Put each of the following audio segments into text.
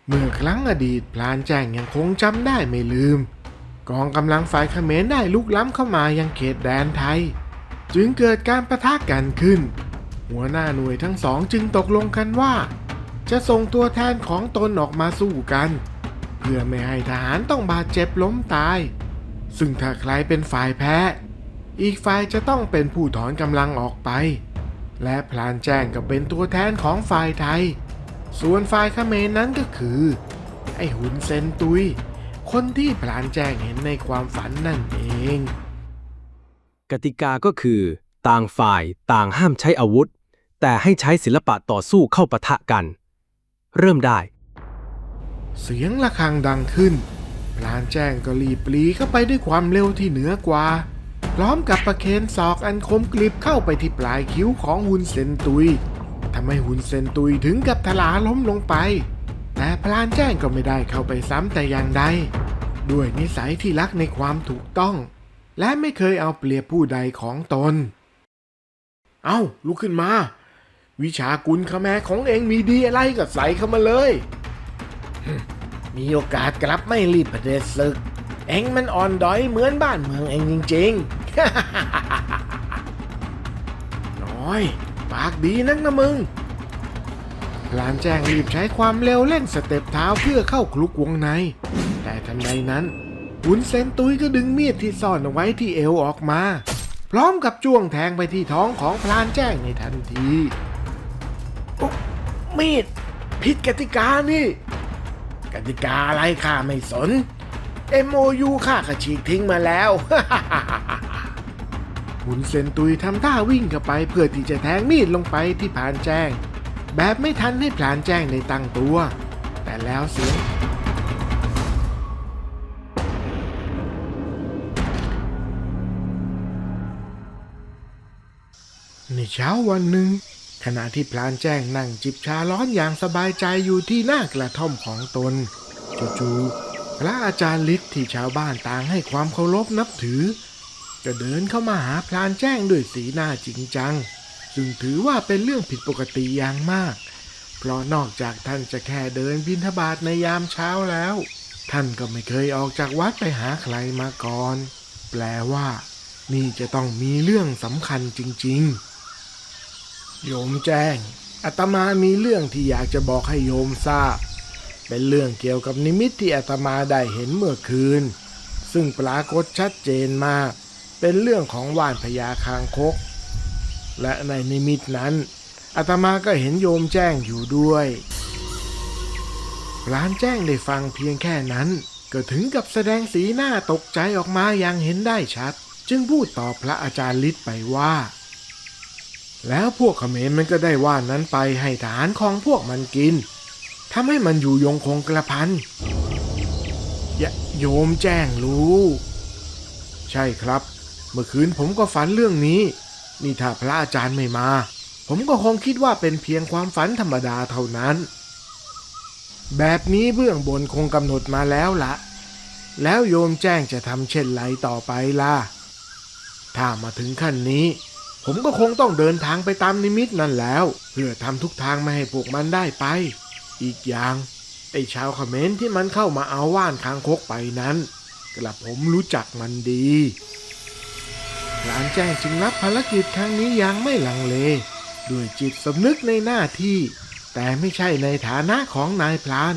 เมื่อครั้งอดีตพลานแจ้งยังคงจำได้ไม่ลืมกองกำลังฝ่ายเขมรได้ลุกล้ำเข้ามายังเขตแดนไทยจึงเกิดการปะทะกันขึ้นหัวหน้าหน่วยทั้งสองจึงตกลงกันว่าจะส่งตัวแทนของตนออกมาสู้กันเพื่อไม่ให้ทหารต้องบาดเจ็บล้มตายซึ่งถ้าใครเป็นฝ่ายแพ้อีกฝ่ายจะต้องเป็นผู้ถอนกำลังออกไปและพลานแจ้งก็เป็นตัวแทนของฝ่ายไทยส่วนฝ่ายเขมรนั้นก็คือไอ้หุนเซนตุยคนที่พลานแจ้งเห็นในความฝันนั่นเองกติกาก็คือต่างฝ่ายต่างห้ามใช้อาวุธแต่ให้ใช้ศิลปะต่อสู้เข้าปะทะกัน เริ่มได้เสียงระฆังดังขึ้นพลานแจ้งก็รีบปรีเข้าไปด้วยความเร็วที่เหนือกว่าพร้อมกับประเคนศอกอันคมกริบเข้าไปที่ปลายคิ้วของหุนเซนตุยทำให้หุนเซนตุยถึงกับถลาล้มลงไปแต่พลานแจ้งก็ไม่ได้เข้าไปซ้ำแต่อย่างใดด้วยนิสัยที่รักในความถูกต้องและไม่เคยเอาเปรียบผู้ใดของตนเอ้าลุกขึ้นมาวิชากุลคแมของเองมีดีอะไรก็ใส่เข้ามาเลยมีโอกาสกลับไม่รีบประเดิดศึกเองมันอ่อนด้อยเหมือนบ้านเมืองเองจริงๆ น้อยปากดีนักนะมึงพลานแจ้งรีบใช้ความเร็วเล่นสเต็ปเท้าเพื่อเข้าคลุกวงในแต่ทันใดนั้นหุนเซนตุยก็ดึงมีดที่ซ่อนเอาไว้ที่เอวออกมาพร้อมกับจ้วงแทงไปที่ท้องของพลานแจ้งในทันทีมีดผิดกติกานี่กติกาอะไรข้าไม่สน MOU ข้าก็ฉีกทิ้งมาแล้ว หุนเซนตุยทำท่าวิ่งเข้าไปเพื่อที่จะแทงมีดลงไปที่พลานแจ้งแบบไม่ทันให้พลานแจ้งได้ตั้งตัวแต่แล้วเสียงในเช้าวันหนึ่งขณะที่พลานแจ้งนั่งจิบชาร้อนอย่างสบายใจอยู่ที่หน้ากระท่อมของตนจู่ๆพระอาจารย์ฤทธิ์ที่ชาวบ้านต่างให้ความเคารพนับถือก็เดินเข้ามาหาพลานแจ้งด้วยสีหน้าจริงจังซึ่งถือว่าเป็นเรื่องผิดปกติอย่างมากเพราะนอกจากท่านจะแค่เดินบิณฑบาตในยามเช้าแล้วท่านก็ไม่เคยออกจากวัดไปหาใครมาก่อนแปลว่านี่จะต้องมีเรื่องสำคัญจริงๆโยมแจ้งอาตมามีเรื่องที่อยากจะบอกให้โยมทราบเป็นเรื่องเกี่ยวกับนิมิตที่อาตมาได้เห็นเมื่อคืนซึ่งปรากฏชัดเจนมากเป็นเรื่องของว่านพญาคางคกและในนิมิตนั้นอาตมาก็เห็นโยมแจ้งอยู่ด้วยพลานแจ้งได้ฟังเพียงแค่นั้นก็ถึงกับแสดงสีหน้าตกใจออกมาอย่างเห็นได้ชัดจึงพูดตอบพระอาจารย์ฤทธิ์ไปว่าแล้วพวกเขมรมันก็ได้ว่านนั้นไปให้ทหารของพวกมันกินทำให้มันอยู่ยงคงกระพันโยมแจ้งรู้ใช่ครับเมื่อคืนผมก็ฝันเรื่องนี้นี่ถ้าพระอาจารย์ไม่มาผมก็คงคิดว่าเป็นเพียงความฝันธรรมดาเท่านั้นแบบนี้เบื้องบนคงกำหนดมาแล้วละแล้วโยมแจ้งจะทำเช่นไรต่อไปล่ะถ้ามาถึงขั้นนี้ผมก็คงต้องเดินทางไปตามนิมิตนั่นแล้วเพื่อทำทุกทางไม่ให้พวกมันได้ไปอีกอย่างไอ้ชาวเขมรที่มันเข้ามาเอาว่านคางคกไปนั้นกระผมรู้จักมันดีพลานแจ้งจึงรับภารกิจครั้งนี้อย่างไม่ลังเลด้วยจิตสำนึกในหน้าที่แต่ไม่ใช่ในฐานะของนายพลาน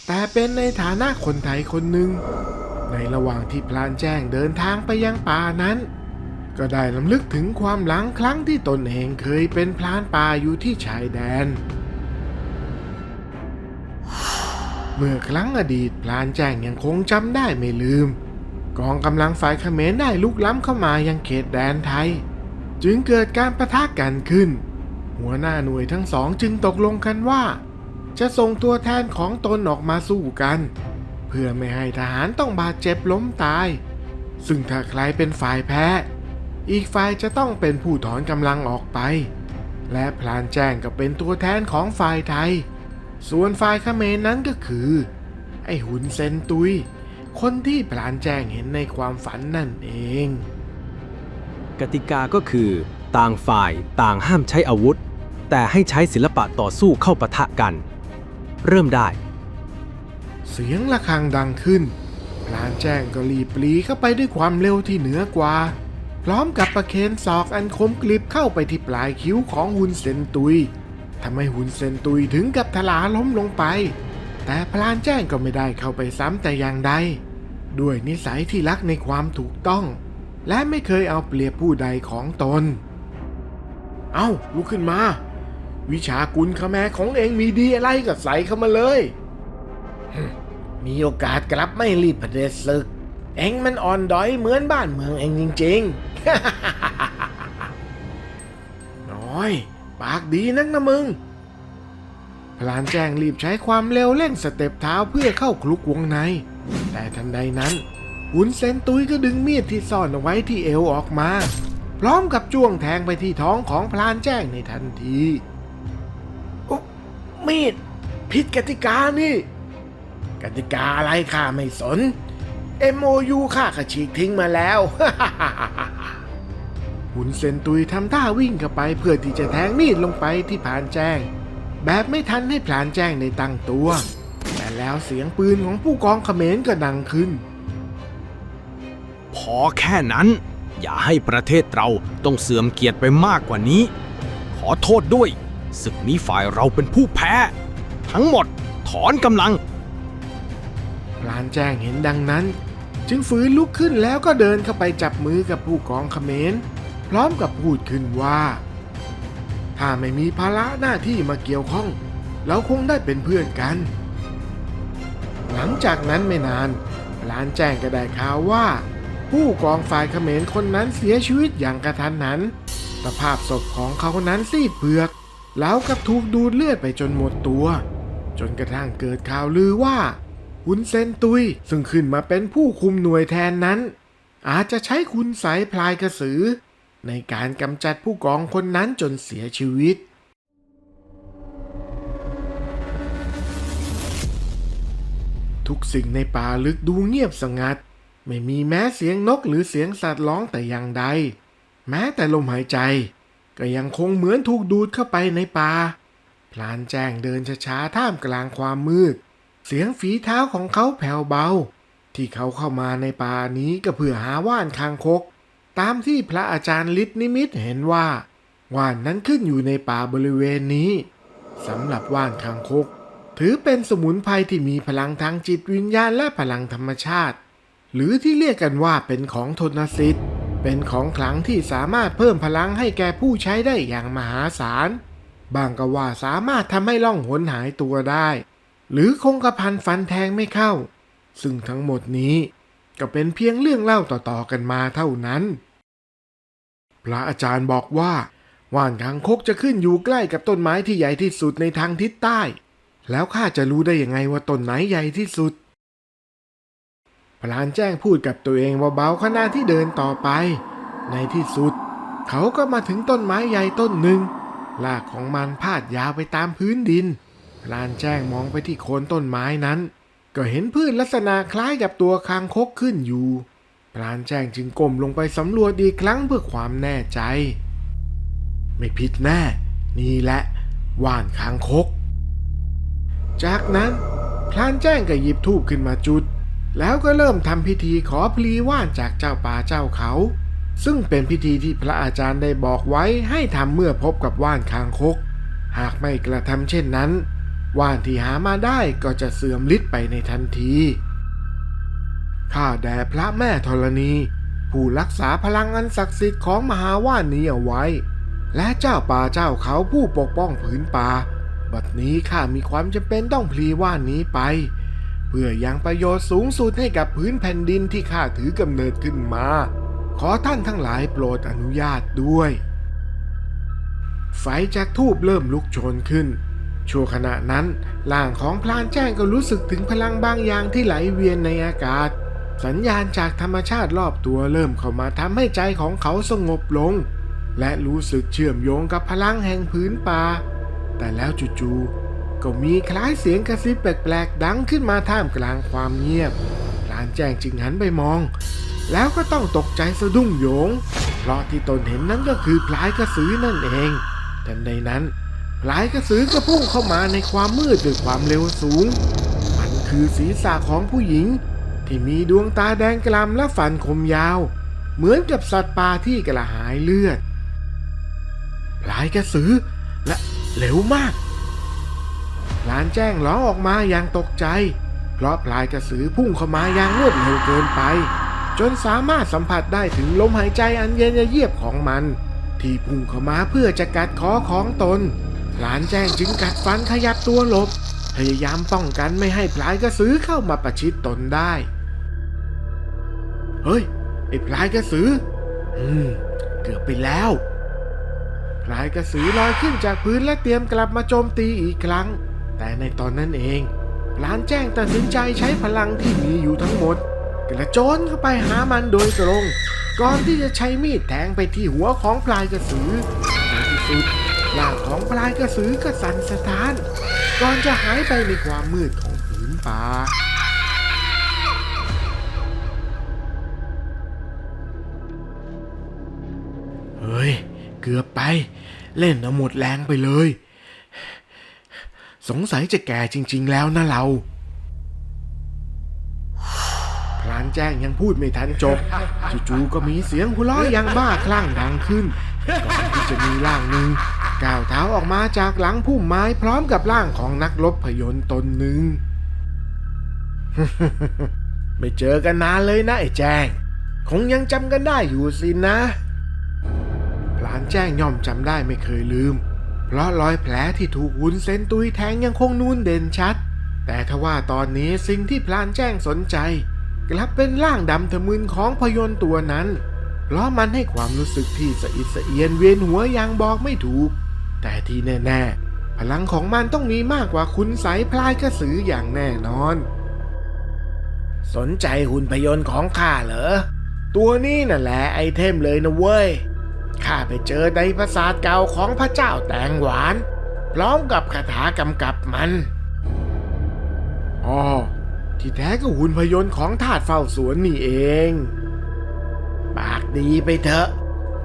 แต่เป็นในฐานะคนไทยคนหนึ่งในระหว่างที่พลานแจ้งเดินทางไปยังป่านั้นก็ได้รำลึกถึงความหลังครั้งที่ตนเองเคยเป็นพลานป่าอยู่ที่ชายแดนเมื่อครั้งอดีตพลานแจ้งยังคงจำได้ไม่ลืมกองกำลังฝ่ายเขมรได้ลุกล้ำเข้ามายังเขตแดนไทยจึงเกิดการปะทะกันขึ้นหัวหน้าหน่วยทั้งสองจึงตกลงกันว่าจะส่งตัวแทนของตนออกมาสู้กันเพื่อไม่ให้ทหารต้องบาดเจ็บล้มตายซึ่งถ้าใครเป็นฝ่ายแพ้อีกฝ่ายจะต้องเป็นผู้ถอนกำลังออกไปและพลานแจ้งก็เป็นตัวแทนของฝ่ายไทยส่วนฝ่ายเขมรนั้นก็คือไอ้หุนเซนตุยคนที่พลานแจ้งเห็นในความฝันนั่นเองกติกาก็คือต่างฝ่ายต่างห้ามใช้อาวุธแต่ให้ใช้ศิลปะต่อสู้เข้าปะทะกัน เริ่มได้ เสียงระฆังดังขึ้นพลานแจ้งก็รีบปรีเข้าไปด้วยความเร็วที่เหนือกว่าพร้อมกับประเคนศอกอันคมกริบเข้าไปที่ปลายคิ้วของหุนเซนตุยทำให้หุนเซนตุยถึงกับถลาล้มลงไปแต่พลานแจ้งก็ไม่ได้เข้าไปซ้ำแต่อย่างใดด้วยนิสัยที่รักในความถูกต้องและไม่เคยเอาเปรียบผู้ใดของตนเอ้าลุกขึ้นมาวิชากุลคแมของเองมีดีอะไรก็ใส่เข้ามาเลยมีโอกาสกลับไม่รีบเผด็จศึกเองมันอ่อนด้อยเหมือนบ้านเมืองเองจริงๆ น้อยปากดีนักนะมึงพลานแจ้งรีบใช้ความเร็วเล่นสเต็ปเท้าเพื่อเข้าคลุกวงในแต่ทันใดนั้นหุนเซนตุยก็ดึงมีดที่ซ่อนเอาไว้ที่เอวออกมาพร้อมกับจ้วงแทงไปที่ท้องของพลานแจ้งในทันทีมีดผิดกติกานี่กติกาอะไรข้าไม่สน MOU ข้าก็ฉีกทิ้งมาแล้ว หุนเซนตุยทำท่าวิ่งเข้าไปเพื่อที่จะแทงมีดลงไปที่พลานแจ้งแบบไม่ทันให้พลานแจ้งได้ตั้งตัวแต่แล้วเสียงปืนของผู้กองเขมรก็ดังขึ้นพอแค่นั้นอย่าให้ประเทศเราต้องเสื่อมเกียรติไปมากกว่านี้ขอโทษด้วยศึกนี้ฝ่ายเราเป็นผู้แพ้ทั้งหมดถอนกำลังพลานแจ้งเห็นดังนั้นจึงฟื้นลุกขึ้นแล้วก็เดินเข้าไปจับมือกับผู้กองเขมรพร้อมกับพูดขึ้นว่าถ้าไม่มีภาระหน้าที่มาเกี่ยวข้องเราคงได้เป็นเพื่อนกันหลังจากนั้นไม่นานพลานแจ้งก็ได้ข่าวว่าผู้กองฝ่ายเขมรคนนั้นเสียชีวิตอย่างกระทันหันสภาพศพของเขานั้นซีดเผือกแล้วกับถูกดูดเลือดไปจนหมดตัวจนกระทั่งเกิดข่าวลือว่าหุนเซนตุยซึ่งขึ้นมาเป็นผู้คุมหน่วยแทนนั้นอาจจะใช้คุณไสยพลายกระสือในการกำจัดผู้กองคนนั้นจนเสียชีวิตทุกสิ่งในป่าลึกดูเงียบสงัดไม่มีแม้เสียงนกหรือเสียงสัตว์ร้องแต่อย่างใดแม้แต่ลมหายใจก็ยังคงเหมือนถูกดูดเข้าไปในป่าพลานแจ้งเดินช้าๆท่ามกลางความมืดเสียงฝีเท้าของเขาแผ่วเบาที่เขาเข้ามาในป่านี้ก็เพื่อหาว่านคางคกตามที่พระอาจารย์ฤทธิ์นิมิตเห็นว่าว่านนั้นขึ้นอยู่ในป่าบริเวณนี้สำหรับว่านคางคกถือเป็นสมุนไพรที่มีพลังทางจิตวิญญาณและพลังธรรมชาติหรือที่เรียกกันว่าเป็นของทนสิทธิ์เป็นของขลังที่สามารถเพิ่มพลังให้แก่ผู้ใช้ได้อย่างมหาศาลบางก็ว่าสามารถทำให้ล่องหนหายตัวได้หรือคงกระพันฟันแทงไม่เข้าซึ่งทั้งหมดนี้ก็เป็นเพียงเรื่องเล่าต่อๆกันมาเท่านั้นพระอาจารย์บอกว่าว่านคางคกจะขึ้นอยู่ใกล้กับต้นไม้ที่ใหญ่ที่สุดในทางทิศใต้แล้วข้าจะรู้ได้ยังไงว่าต้นไหนใหญ่ที่สุดพลานแจ้งพูดกับตัวเองเบาๆขณะที่เดินต่อไปในที่สุดเขาก็มาถึงต้นไม้ใหญ่ต้นหนึ่งรากของมันพาดยาวไปตามพื้นดินพลานแจ้งมองไปที่โคนต้นไม้นั้นก็เห็นพืชลักษณะคล้ายกับตัวคางคกขึ้นอยู่พลานแจ้งจึงก้มลงไปสำรวจอีกครั้งเพื่อความแน่ใจไม่ผิดแน่นี่แหละว่านคางคกจากนั้นพลานแจ้งก็หยิบธูปขึ้นมาจุดแล้วก็เริ่มทำพิธีขอพลีว่านจากเจ้าป่าเจ้าเขาซึ่งเป็นพิธีที่พระอาจารย์ได้บอกไว้ให้ทำเมื่อพบกับว่านคางคกหากไม่กระทำเช่นนั้นว่านที่หามาได้ก็จะเสื่อมฤทธิ์ไปในทันทีข้าแด่พระแม่ธรณีผู้รักษาพลังอันศักดิ์สิทธิ์ของมหาว่านนี้เอาไว้และเจ้าป่าเจ้าเขาผู้ปกป้องผืนป่าบัดนี้ข้ามีความจำเป็นต้องพลีว่านนี้ไปเพื่อยังประโยชน์สูงสุดให้กับพื้นแผ่นดินที่ข้าถือกำเนิดขึ้นมาขอท่านทั้งหลายโปรดอนุญาตด้วยไฟจากธูปเริ่มลุกโชนขึ้นชั่วขณะนั้นร่างของพลานแจ้งก็รู้สึกถึงพลังบางอย่างที่ไหลเวียนในอากาศสัญญาณจากธรรมชาติรอบตัวเริ่มเข้ามาทำให้ใจของเขาสงบลงและรู้สึกเชื่อมโยงกับพลังแห่งพื้นป่าแต่แล้วจู่ๆก็มีคล้ายเสียงกระซิบแปลกๆดังขึ้นมาท่ามกลางความเงียบพลานแจ้งจึงหันไปมองแล้วก็ต้องตกใจสะดุ้งโหยงเพราะที่ตนเห็นนั้นก็คือพลายกระสือนั่นเองทันใดนั้นพลายกระสือก็พุ่งเข้ามาในความมืดด้วยความเร็วสูงมันข คือศีรษะของผู้หญิงที่มีดวงตาแดงกล่ำและฟันคมยาวเหมือนกับสัตว์ป่าที่กระหายเลือดพลายกระสือและเร็วมากพลานแจ้งร้องออกมาอย่างตกใจเพราะพลายกระสือพุ่งเข้ามาอย่างรวดเร็วเกินไปจนสามารถสัมผัสได้ถึงลมหายใจอันเย็นเยียบของมันที่พุ่งเข้ามาเพื่อจะกัดคอของตนพลานแจ้งจึงกัดฟันขยับตัวหลบพยายามป้องกันไม่ให้พลายกระสือเข้ามาประชิดตนได้เฮ้ยไอ้พลายกระสือเกือบไปแล้วพลายกระสือลอยขึ้นจากพื้นและเตรียมกลับมาโจมตีอีกครั้งแต่ในตอนนั้นเองพลานแจ้งตัดสินใจใช้พลังที่มีอยู่ทั้งหมดกระโจนเข้าไปหามันโดยตรงก่อนที่จะใช้มีดแทงไปที่หัวของพลายกระสือในที่สุดร่างของพลายกระสือก็สั่นสะท้านก่อนจะหายไปในความมืดของผืนป่าเฮ้ยเกือบไปเล่นเอาหมดแรงไปเลยสงสัยจะแก่จริงๆแล้วนะเราพลานแจ้งยังพูดไม่ทันจบจู่ๆก็มีเสียงหัวเราะอย่างบ้าคลั่งดังขึ้นก่อนที่จะมีร่างหนึ่งก้าวเท้าออกมาจากหลังพุ่มไม้พร้อมกับร่างของนักรบพยนต์ตนหนึ่ง ไม่เจอกันนานเลยนะไอ้แจ้งคงยังจำกันได้อยู่สินะพลานแจ้งย่อมจำได้ไม่เคยลืมเพราะรอยแผลที่ถูกวุ้นเส้นตุยแทงยังคงนูนเด่นชัดแต่ทว่าตอนนี้สิ่งที่พลานแจ้งสนใจกลับเป็นร่างดำทะมึนของพยนต์ตัวนั้นเพราะมันให้ความรู้สึกที่สะอิดสะเอียนเวียนหัวอย่างบอกไม่ถูกแต่ที่แน่ๆพลังของมันต้องมีมากกว่าคุณไสพลายกระสืออย่างแน่นอนสนใจหุ่นพยนต์ของข้าเหรอตัวนี้น่ะแหละไอเทมเลยนะเว้ยข้าไปเจอในปราสาทเก่าของพระเจ้าแตงหวานพร้อมกับคาถากำกับมันอ๋อที่แท้ก็หุ่นพยนต์ของทาสเฝ้าสวนนี่เองปากดีไปเถอะ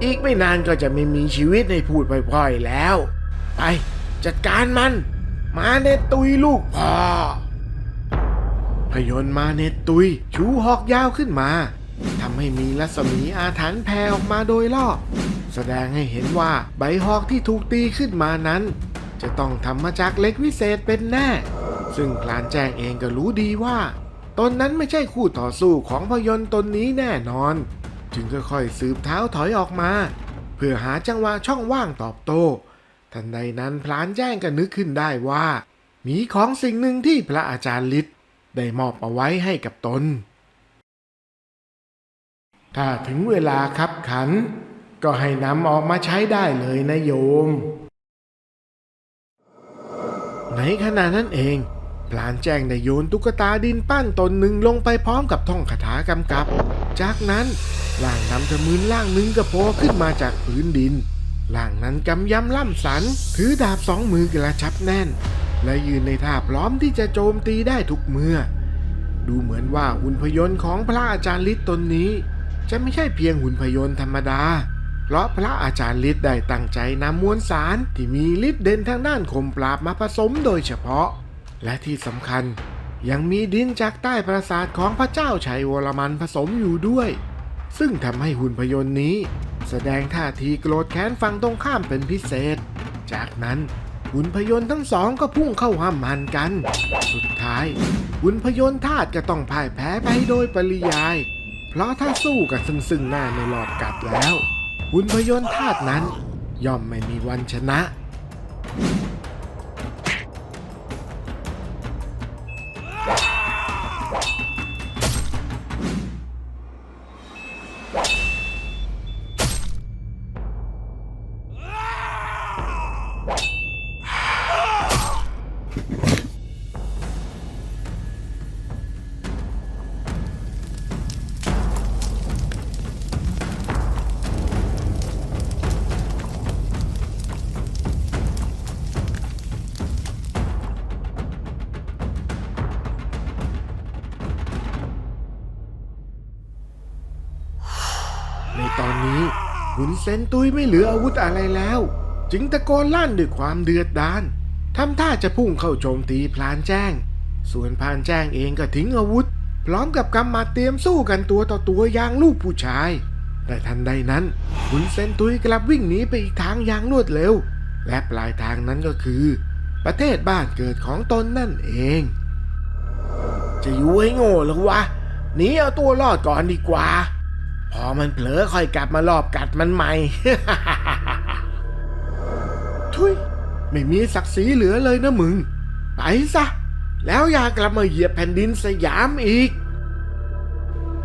อีกไม่นานก็จะไม่มีชีวิตให้พูดพล่อยๆแล้วไปจัดการมันมาเนตุยลูกพ่อพยนต์มาเนตุยชูหอกยาวขึ้นมาทำให้มีรัศมีอาถรรพ์แผ่ออกมาโดยรอบแสดงให้เห็นว่าใบหอกที่ถูกตีขึ้นมานั้นจะต้องทำมาจากเหล็กวิเศษเป็นแน่ซึ่งพลานแจ้งเองก็รู้ดีว่าตนนั้นไม่ใช่คู่ต่อสู้ของพยนต์ตนนี้แน่นอนจึงค่อยๆสืบเท้าถอยออกมาเพื่อหาจังหวะช่องว่างตอบโต้ทันใดนั้นพลานแจ้งก็นึกขึ้นได้ว่ามีของสิ่งหนึ่งที่พระอาจารย์ฤทธิ์ได้มอบเอาไว้ให้กับตนถ้าถึงเวลาคับขันก็ให้นำออกมาใช้ได้เลยนะโยมในขณะนั้นเองพลานแจ้งได้โยนตุ๊กตาดินปั้นตนหนึ่งลงไปพร้อมกับท่องคาถากำกับจากนั้นร่างดำทะมึนร่างหนึ่งก็โผล่ขึ้นมาจากพื้นดินร่างนั้นกำยำล่ำสันถือดาบสองมือกระชับแน่นและยืนในท่าพร้อมที่จะโจมตีได้ทุกเมื่อดูเหมือนว่าหุ่นพยนต์ของพระอาจารย์ฤทธิ์ตนนี้จะไม่ใช่เพียงหุ่นพยนต์ธรรมดาเพราะพระอาจารย์ฤทธิ์ได้ตั้งใจนำมวลสารที่มีฤทธิ์เด่นทางด้านข่มปราบมาผสมโดยเฉพาะและที่สำคัญยังมีดินจากใต้ปราสาทของพระเจ้าชัยวรมันผสมอยู่ด้วยซึ่งทำให้หุ่นพยนต์นี้แสดงท่าทีโกรธแค้นฝั่งตรงข้ามเป็นพิเศษจากนั้นหุ่นพยนต์ทั้งสองก็พุ่งเข้าห้ามหันกันสุดท้ายหุ่นพยนต์ธาตุก็ต้องพ่ายแพ้ไปโดยปริยายเพราะถ้าสู้กันซึ่งหน้าในหลอดกัดแล้วหุ่นพยนต์ธาตุนั้นย่อมไม่มีวันชนะในตอนนี้หุ่นเซนตุยไม่เหลืออาวุธอะไรแล้วจึงตะโกนลั่นด้วยความเดือดดาลทำท่าจะพุ่งเข้าโจมตีพลานแจ้ง ส่วนพานแจ้งเองก็ทิ้งอาวุธพร้อมกับกำหมัดเตรียมสู้กันตัวต่อตัวอย่างลูกผู้ชายแต่ทันใดนั้นหุนเซนตุยกลับวิ่งหนีไปอีกทางอย่างรวดเร็วและปลายทางนั้นก็คือประเทศบ้านเกิดของตนนั่นเองจะอยู่ให้โง่หรือวะหนีเอาตัวรอดก่อนดีกว่าพอมันเผลอค่อยกลับมาลอบกัดมันใหม่ ทุยไม่มีศักดิ์ศรีเหลือเลยนะมึงไปซะแล้วอย่ากลับมาเหยียบแผ่นดินสยามอีก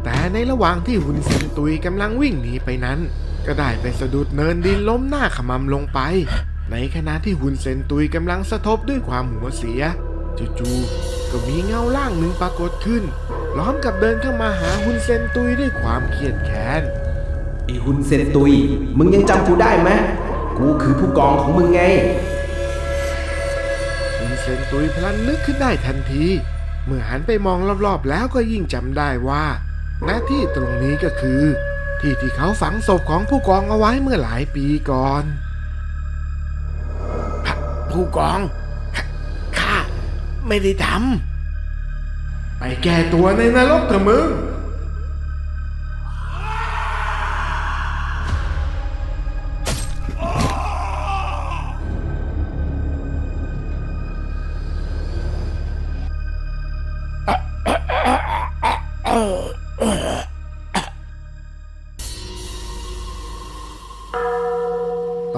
แต่ในระหว่างที่หุนเซนตุยกำลังวิ่งหนีไปนั้นก็ได้ไปสะดุดเนินดินล้มหน้าขมำลงไปในขณะที่หุนเซนตุยกำลังสะทบด้วยความหัวเสียจู่ๆก็มีเงาร่างหนึ่งปรากฏขึ้นล้อมกับเดินเข้ามาหาหุนเซนตุยด้วยความเครียดแค้น ไอ้หุ่นเซนตุยมึงยังจำกูได้ไหมกูคือผู้กองของมึงไง หุนเซนตุยพลันนึกขึ้นได้ทันทีเมื่อหันไปมองรอบๆแล้วก็ยิ่งจำได้ว่าหน้าที่ตรงนี้ก็คือที่เขาฝังศพของผู้กองเอาไว้เมื่อหลายปีก่อนผู้กองข้าไม่ได้ทำไปแก้ตัวในนรกเถอะมึง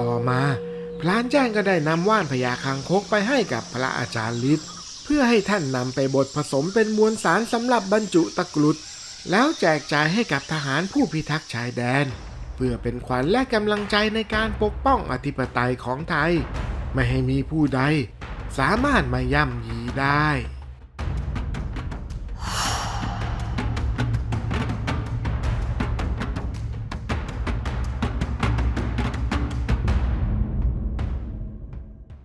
ต่อมาพลานแจ้งก็ได้นำว่านพญาคางคกไปให้กับพระอาจารย์ฤทธิ์เพื่อให้ท่านนำไปบดผสมเป็นมวลสารสำหรับบรรจุตะกรุดแล้วแจกจ่ายให้กับทหารผู้พิทักษ์ชายแดนเพื่อเป็นขวัญและกำลังใจในการปกป้องอธิปไตยของไทยไม่ให้มีผู้ใดสามารถมาย่ำยีได้